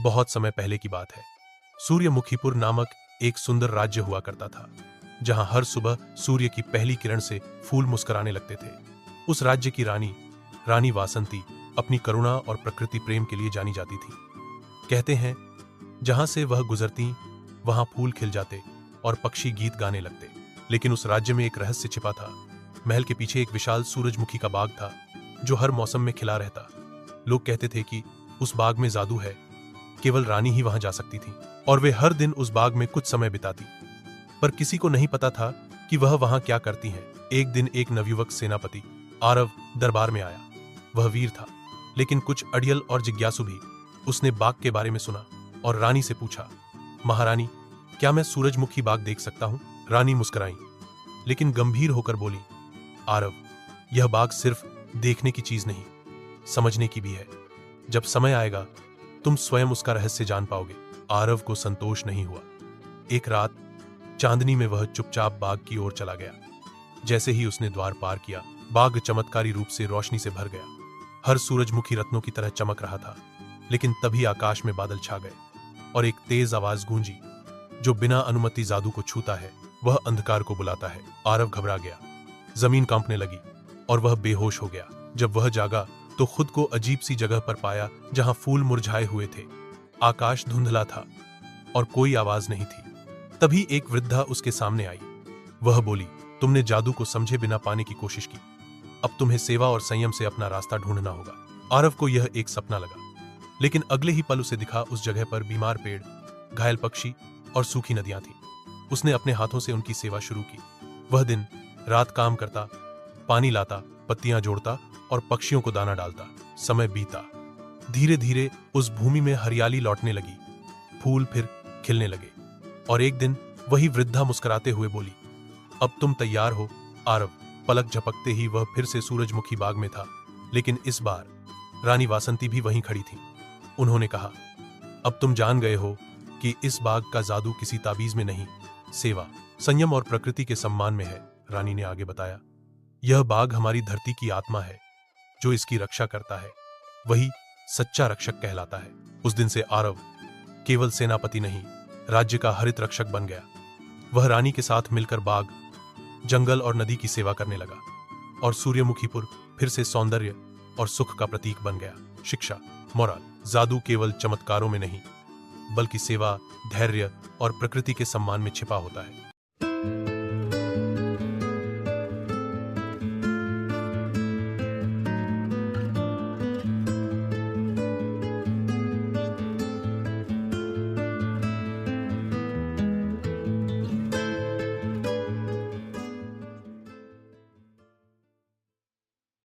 बहुत समय पहले की बात है। सूर्यमुखीपुर नामक एक सुंदर राज्य हुआ करता था, जहां हर सुबह सूर्य की पहली किरण से फूल मुस्कुराने लगते थे। उस राज्य की रानी वासंती अपनी करुणा और प्रकृति प्रेम के लिए जानी जाती थी। कहते हैं, जहां से वह गुजरती वहां फूल खिल जाते और पक्षी गीत गाने लगते। लेकिन उस राज्य में एक रहस्य छिपा था। महल के पीछे एक विशाल सूरजमुखी का बाग था, जो हर मौसम में खिला रहता। लोग कहते थे कि उस बाग में जादू है, केवल रानी ही वहां जा सकती थी और वे हर दिन उस बाग में कुछ समय बिताती। पर किसी को नहीं पता था कि वह वहां क्या करती हैं। एक दिन एक नवयुवक सेनापति आरव दरबार में आया। वह वीर था, लेकिन कुछ अड़ियल और जिज्ञासु भी। उसने बाग के बारे में सुना और रानी से पूछा, महारानी, क्या मैं सूरजमुखी बाग देख सकता हूं? रानी मुस्कुराई, लेकिन गंभीर होकर बोली, आरव, यह बाग सिर्फ देखने की चीज नहीं, समझने की भी है। जब समय आएगा तुम स्वयं उसका रहस्य जान पाओगे। आरव को संतोष नहीं हुआ। एक रात चांदनी में वह चुपचाप बाग की ओर चला गया। जैसे ही उसने द्वार पार किया, बाग चमत्कारी रूप से रोशनी से भर गया। हर सूरजमुखी रत्नों की तरह चमक रहा था। लेकिन तभी आकाश में बादल छा गए और एक तेज आवाज गूंजी, जो बिना अनुमति जादू को छूता है वह अंधकार को बुलाता है। आरव घबरा गया, जमीन कांपने लगी और वह बेहोश हो गया। जब वह जागा तो खुद को अजीब सी जगह पर पाया, जहां फूल मुरझाए हुए थे, आकाश धुंधला था और कोई आवाज नहीं थी। तभी एक वृद्धा उसके सामने आई। वह बोली, तुमने जादू को समझे बिना पाने की कोशिश की। अब तुम्हें सेवा और संयम से अपना रास्ता ढूंढना होगा। आरव को यह एक सपना लगा, लेकिन अगले ही पल उसे दिखा उस जगह पर बीमार पेड़, घायल पक्षी और सूखी नदियां थीं। उसने अपने हाथों से उनकी सेवा शुरू की। वह दिन रात काम करता, पानी लाता, पत्तियां जोड़ता और पक्षियों को दाना डालता। समय बीता। धीरे धीरे उस भूमि में हरियाली लौटने लगी, फूल फिर खिलने लगे और एक दिन वही वृद्धा मुस्कुराते हुए बोली, अब तुम तैयार हो। आरव पलक झपकते ही वह फिर से सूरजमुखी बाग में था, लेकिन इस बार रानी वासंती भी वहीं खड़ी थी। उन्होंने कहा, अब तुम जान गए हो कि इस बाग का जादू किसी ताबीज में नहीं, सेवा, संयम और प्रकृति के सम्मान में है। रानी ने आगे बताया, यह बाग हमारी धरती की आत्मा है, जो इसकी रक्षा करता है वही सच्चा रक्षक कहलाता है। उस दिन से आरव केवल सेनापति नहीं, राज्य का हरित रक्षक बन गया। वह रानी के साथ मिलकर बाग, जंगल और नदी की सेवा करने लगा और सूर्यमुखीपुर फिर से सौंदर्य और सुख का प्रतीक बन गया। शिक्षा, मोरल, जादू केवल चमत्कारों में नहीं, बल्कि सेवा, धैर्य और प्रकृति के सम्मान में छिपा होता है।